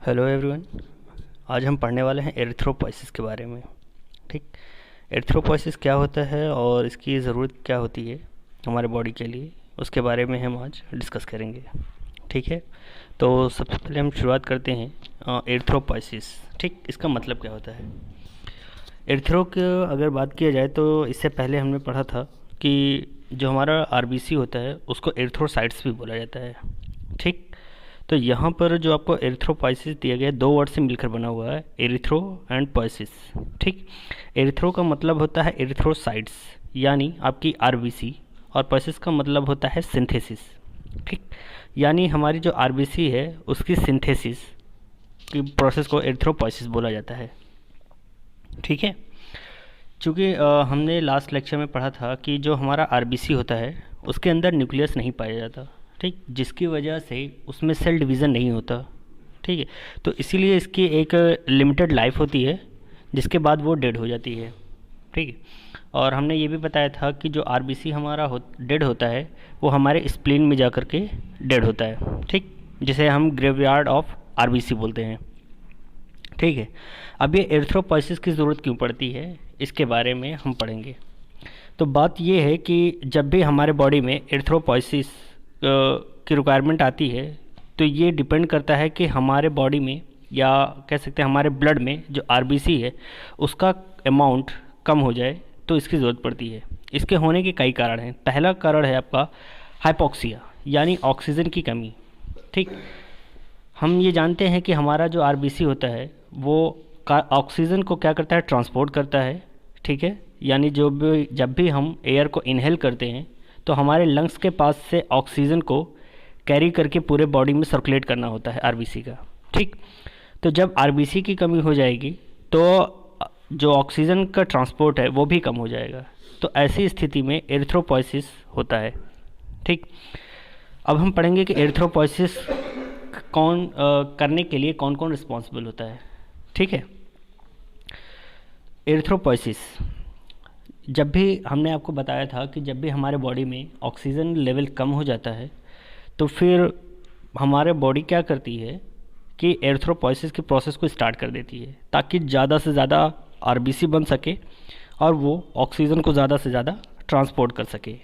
Hello everyone. आज हम पढ़ने वाले हैं एरिथ्रोपोइसिस के बारे में। ठीक, एरिथ्रोपोइसिस क्या होता है और इसकी ज़रूरत क्या होती है हमारे बॉडी के लिए, उसके बारे में हम आज डिस्कस करेंगे। ठीक है, तो सबसे पहले हम शुरुआत करते हैं एरिथ्रोपोइसिस। ठीक, इसका मतलब क्या होता है। एरिथ्रो की अगर बात किया जाए तो इससे पहले हमने पढ़ा था कि जो हमारा आरबीसी होता है उसको एरिथ्रोसाइट्स भी बोला जाता है। ठीक, तो यहाँ पर जो आपको एरिथ्रोपोइसिस दिया गया है, दो वर्ड से मिलकर बना हुआ है, एरिथ्रो एंड पोइसिस। ठीक, एरिथ्रो का मतलब होता है एरिथ्रोसाइट्स यानी आपकी आरबीसी, और पोइसिस का मतलब होता है सिंथेसिस। ठीक, यानी हमारी जो आरबीसी है उसकी सिंथेसिस की प्रोसेस को एरिथ्रोपोइसिस बोला जाता है। ठीक है, चूँकि हमने लास्ट लेक्चर में पढ़ा था कि जो हमारा आरबीसी होता है उसके अंदर न्यूक्लियस नहीं पाया जाता। ठीक, जिसकी वजह से उसमें सेल डिवीज़न नहीं होता। ठीक है, तो इसीलिए इसकी एक लिमिटेड लाइफ होती है जिसके बाद वो डेड हो जाती है। ठीक है, और हमने ये भी बताया था कि जो आरबीसी हमारा डेड होता है वो हमारे स्प्लीन में जा कर के डेड होता है। ठीक, जिसे हम ग्रेवयार्ड ऑफ आरबीसी बोलते हैं। ठीक है, अब ये एरिथ्रोपोइसिस की ज़रूरत क्यों पड़ती है इसके बारे में हम पढ़ेंगे। तो बात ये है कि जब भी हमारे बॉडी में एरिथ्रोपोइसिस की रिक्वायरमेंट आती है तो ये डिपेंड करता है कि हमारे बॉडी में, या कह सकते हैं हमारे ब्लड में जो आरबीसी है उसका अमाउंट कम हो जाए तो इसकी ज़रूरत पड़ती है। इसके होने के कई कारण हैं। पहला कारण है आपका हाइपोक्सिया यानी ऑक्सीजन की कमी। ठीक, हम ये जानते हैं कि हमारा जो आरबीसी होता है वो ऑक्सीजन को क्या करता है, ट्रांसपोर्ट करता है। ठीक है, यानी जब भी हम एयर को इनहेल करते हैं तो हमारे लंग्स के पास से ऑक्सीजन को कैरी करके पूरे बॉडी में सर्कुलेट करना होता है आरबीसी का। ठीक, तो जब आरबीसी की कमी हो जाएगी तो जो ऑक्सीजन का ट्रांसपोर्ट है वो भी कम हो जाएगा। तो ऐसी स्थिति में एरिथ्रोपोइसिस होता है। ठीक, अब हम पढ़ेंगे कि एरिथ्रोपोइसिस करने के लिए कौन कौन रिस्पॉन्सिबल होता है। ठीक है, एरिथ्रोपोइसिस, जब भी हमने आपको बताया था कि जब भी हमारे बॉडी में ऑक्सीजन लेवल कम हो जाता है तो फिर हमारे बॉडी क्या करती है कि एरिथ्रोपोइसिस की प्रोसेस को स्टार्ट कर देती है ताकि ज़्यादा से ज़्यादा आरबीसी बन सके और वो ऑक्सीजन को ज़्यादा से ज़्यादा ट्रांसपोर्ट कर सके।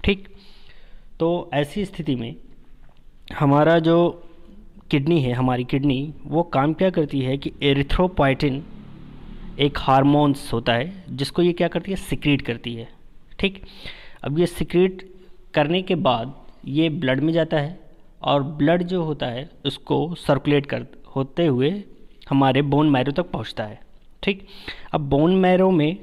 ठीक, तो ऐसी स्थिति में हमारा जो किडनी है, हमारी किडनी वो काम क्या करती है कि एरिथ्रोपोइटिन एक हार्मोन्स होता है जिसको ये क्या करती है, सिक्रीट करती है। ठीक, अब ये सिक्रीट करने के बाद ये ब्लड में जाता है और ब्लड जो होता है उसको सर्कुलेट कर होते हुए हमारे बोन मैरो तक पहुंचता है। ठीक, अब बोन मैरो में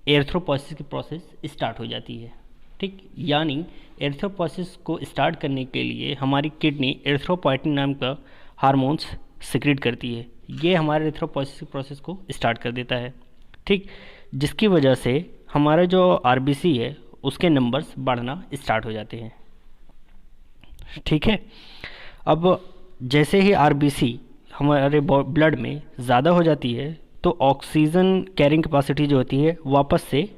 एरिथ्रोपोइसिस की प्रोसेस स्टार्ट हो जाती है। ठीक, यानी एरिथ्रोपोइसिस को स्टार्ट करने के लिए हमारी किडनी एरिथ्रोपोइटिन नाम का हार्मोन्स सिक्रीट करती है। ये हमारे एरिथ्रोपोइसिस की प्रोसेस को स्टार्ट कर देता है। ठीक, जिसकी वजह से हमारा जो आरबीसी है उसके नंबर्स बढ़ना स्टार्ट हो जाते हैं। ठीक है, अब जैसे ही आरबीसी हमारे ब्लड में ज़्यादा हो जाती है तो ऑक्सीजन कैरिंग कैपेसिटी जो होती है वापस से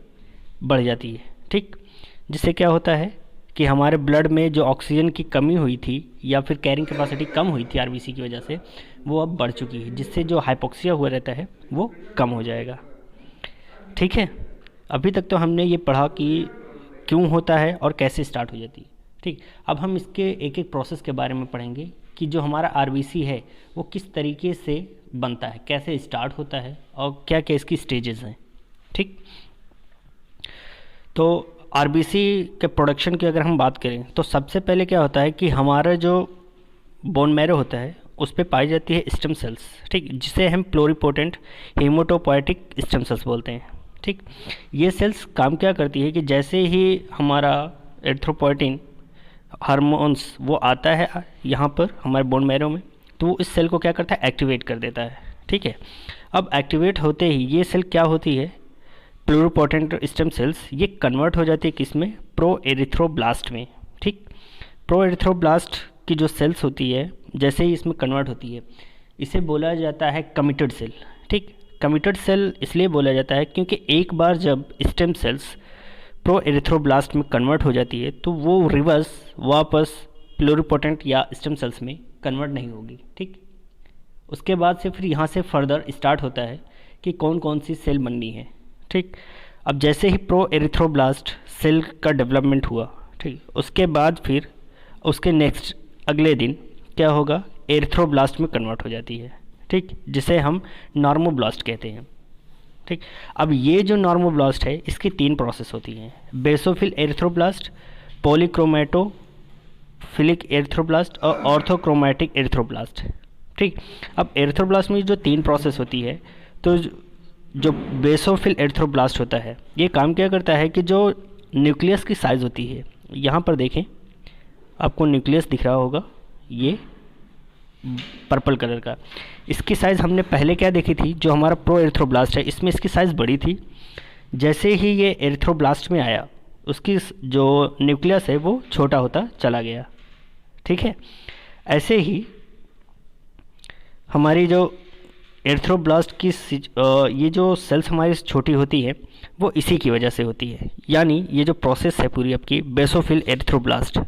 बढ़ जाती है। ठीक, जिससे क्या होता है कि हमारे ब्लड में जो ऑक्सीजन की कमी हुई थी या फिर कैरिंग कैपेसिटी कम हुई थी आरबीसी की वजह से, वो अब बढ़ चुकी है, जिससे जो हाइपोक्सिया हुआ रहता है वो कम हो जाएगा। ठीक है, अभी तक तो हमने ये पढ़ा कि क्यों होता है और कैसे स्टार्ट हो जाती है। ठीक, अब हम इसके एक एक प्रोसेस के बारे में पढ़ेंगे कि जो हमारा आरबीसी है वो किस तरीके से बनता है, कैसे स्टार्ट होता है और क्या क्या इसकी स्टेजेस हैं। ठीक, तो आरबीसी के प्रोडक्शन की अगर हम बात करें तो सबसे पहले क्या होता है कि हमारा जो बोन मैरो होता है उस पर पाई जाती है स्टेम सेल्स। ठीक, जिसे हम प्लोरीपोटेंट हेमोटोपोएटिक स्टेम सेल्स बोलते हैं। ठीक, ये सेल्स काम क्या करती है कि जैसे ही हमारा एरिथ्रोपोइटिन हार्मोन्स वो आता है यहाँ पर हमारे बोन मैरो में, तो वो इस सेल को क्या करता है, एक्टिवेट कर देता है। ठीक है, अब एक्टिवेट होते ही ये सेल क्या होती है, प्लूरोपोटेंट स्टेम सेल्स, ये कन्वर्ट हो जाती है किस में, प्रो एरिथ्रोब्लास्ट में। ठीक, प्रो एरिथ्रोब्लास्ट की जो सेल्स होती है जैसे ही इसमें कन्वर्ट होती है इसे बोला जाता है कमिटेड सेल। ठीक, कमिटेड सेल इसलिए बोला जाता है क्योंकि एक बार जब स्टेम सेल्स प्रो एरिथ्रोब्लास्ट में कन्वर्ट हो जाती है तो वो रिवर्स वापस प्लूरिपोटेंट या स्टेम सेल्स में कन्वर्ट नहीं होगी। ठीक, उसके बाद से फिर यहाँ से फर्दर स्टार्ट होता है कि कौन कौन सी सेल बननी है। ठीक, अब जैसे ही प्रो एरिथ्रोब्लास्ट सेल का डेवलपमेंट हुआ, ठीक, उसके बाद फिर उसके नेक्स्ट अगले दिन क्या होगा, एरिथ्रोब्लास्ट में कन्वर्ट हो जाती है। ठीक, जिसे हम नॉर्मोब्लास्ट कहते हैं। ठीक, अब ये जो नॉर्मोब्लास्ट है इसकी 3 प्रोसेस होती हैं, बेसोफिल एरिथ्रोब्लास्ट, पॉलीक्रोमैटोफिलिक एरिथ्रोब्लास्ट और ऑर्थोक्रोमैटिक एरिथ्रोब्लास्ट। ठीक, अब एरिथ्रोब्लास्ट में जो 3 प्रोसेस होती है, तो जो बेसोफिल एरिथ्रोब्लास्ट होता है ये काम क्या करता है कि जो न्यूक्लियस की साइज़ होती है, यहाँ पर देखें आपको न्यूक्लियस दिख रहा होगा, ये पर्पल कलर का, इसकी साइज़ हमने पहले क्या देखी थी, जो हमारा प्रो एरिथ्रोब्लास्ट है इसमें इसकी साइज़ बड़ी थी। जैसे ही ये एरिथ्रोब्लास्ट में आया उसकी जो न्यूक्लियस है वो छोटा होता चला गया। ठीक है, ऐसे ही हमारी जो एरिथ्रोब्लास्ट की ये जो सेल्स हमारी छोटी होती है वो इसी की वजह से होती है, यानी ये जो प्रोसेस है पूरी आपकी बेसोफिल एरिथ्रोब्लास्ट।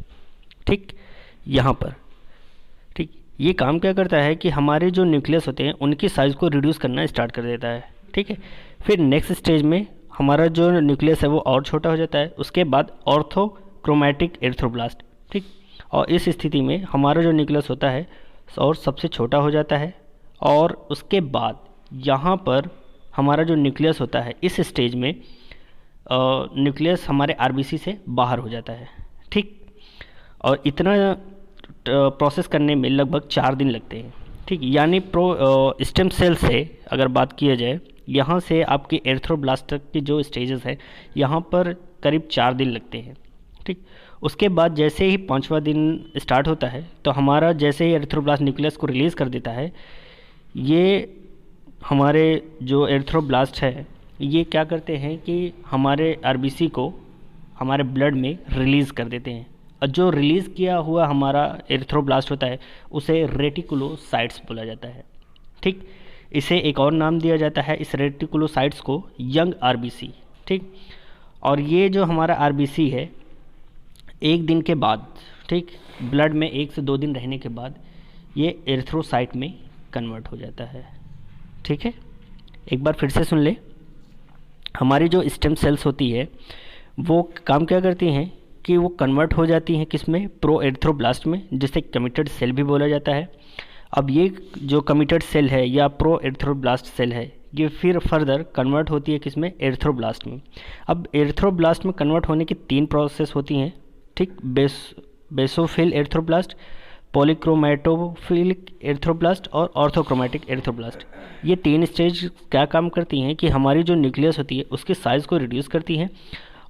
ठीक, यहाँ पर ठीक, ये काम क्या करता है कि हमारे जो न्यूक्लियस होते हैं उनकी साइज़ को रिड्यूस करना स्टार्ट कर देता है। ठीक है, फिर नेक्स्ट स्टेज में हमारा जो न्यूक्लियस है वो और छोटा हो जाता है, उसके बाद ऑर्थोक्रोमैटिक एरिथ्रोब्लास्ट। ठीक, और इस स्थिति में हमारा जो न्यूक्लियस होता है और सबसे छोटा हो जाता है, और उसके बाद यहाँ पर हमारा जो न्यूक्लियस होता है इस स्टेज में न्यूक्लियस हमारे आरबीसी से बाहर हो जाता है। ठीक, और इतना प्रोसेस करने में लगभग 4 दिन लगते हैं। ठीक, यानी स्टेम सेल से अगर बात किया जाए, यहाँ से आपके एरिथ्रोब्लास्ट तक की जो स्टेजेस है यहाँ पर करीब 4 दिन लगते हैं। ठीक, उसके बाद जैसे ही 5वां दिन स्टार्ट होता है तो हमारा जैसे ही एरिथ्रोब्लास्ट न्यूक्लियस को रिलीज़ कर देता है, ये हमारे जो एरिथ्रोब्लास्ट है ये क्या करते हैं कि हमारे आरबीसी को हमारे ब्लड में रिलीज़ कर देते हैं, और जो रिलीज़ किया हुआ हमारा एरिथ्रोब्लास्ट होता है उसे रेटिकुलोसाइट्स बोला जाता है। ठीक, इसे एक और नाम दिया जाता है इस रेटिकुलोसाइट्स को, यंग आरबीसी। ठीक, और ये जो हमारा आरबीसी है 1 दिन के बाद, ठीक, ब्लड में 1 से 2 दिन रहने के बाद ये एरिथ्रोसाइट में कन्वर्ट हो जाता है। ठीक है, एक बार फिर से सुन ले, हमारी जो स्टेम सेल्स होती है वो काम क्या करती हैं कि वो कन्वर्ट हो जाती हैं किस में, प्रो एरिथ्रोब्लास्ट में, जिसे कमिटेड सेल भी बोला जाता है। अब ये जो कमिटेड सेल है या प्रो एरिथ्रोब्लास्ट सेल है ये फिर फर्दर कन्वर्ट होती है किस में, एरिथ्रोब्लास्ट में। अब एरिथ्रोब्लास्ट में कन्वर्ट होने की 3 प्रोसेस होती हैं। ठीक, बेसोफिल एरिथ्रोब्लास्ट, पॉलीक्रोमैटोफिलिक एरिथ्रोब्लास्ट और ऑर्थोक्रोमैटिक एरिथ्रोब्लास्ट। ये 3 स्टेज क्या काम करती हैं कि हमारी जो न्यूक्लियस होती है उसकी साइज़ को रिड्यूस करती हैं,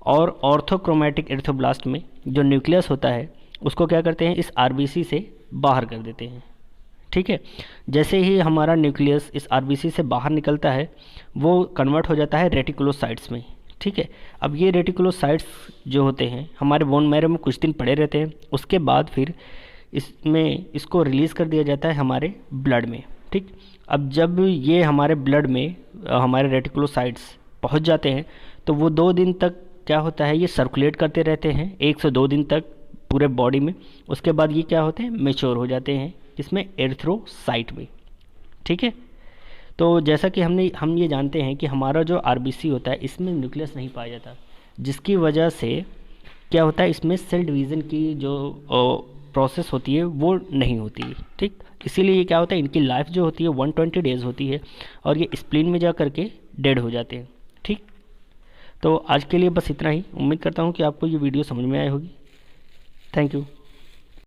और ऑर्थोक्रोमैटिक एरिथ्रोब्लास्ट में जो न्यूक्लियस होता है उसको क्या करते हैं, इस आरबीसी से बाहर कर देते हैं। ठीक है, जैसे ही हमारा न्यूक्लियस इस आरबीसी से बाहर निकलता है वो कन्वर्ट हो जाता है रेटिकुलोसाइट्स में। ठीक है, अब ये रेटिकुलोसाइट्स जो होते हैं हमारे बोन मैरो में कुछ दिन पड़े रहते हैं, उसके बाद फिर इसको रिलीज़ कर दिया जाता है हमारे ब्लड में। ठीक, अब जब ये हमारे ब्लड में हमारे रेटिकुलोसाइट्स पहुंच जाते हैं तो वो 2 दिन तक क्या होता है, ये सर्कुलेट करते रहते हैं 1 से 2 दिन तक पूरे बॉडी में। उसके बाद ये क्या होते हैं, मेच्योर हो जाते हैं इसमें, एरिथ्रोसाइट में। ठीक है, तो जैसा कि हम ये जानते हैं कि हमारा जो आरबीसी होता है इसमें न्यूक्लियस नहीं पाया जाता, जिसकी वजह से क्या होता है, इसमें सेल डिवीज़न की जो प्रोसेस होती है वो नहीं होती। ठीक, इसीलिए ये क्या होता है, इनकी लाइफ जो होती है 120 डेज़ होती है और ये स्प्लीन में जा करके डेड हो जाते हैं। ठीक, तो आज के लिए बस इतना ही। उम्मीद करता हूँ कि आपको ये वीडियो समझ में आई होगी। Thank you.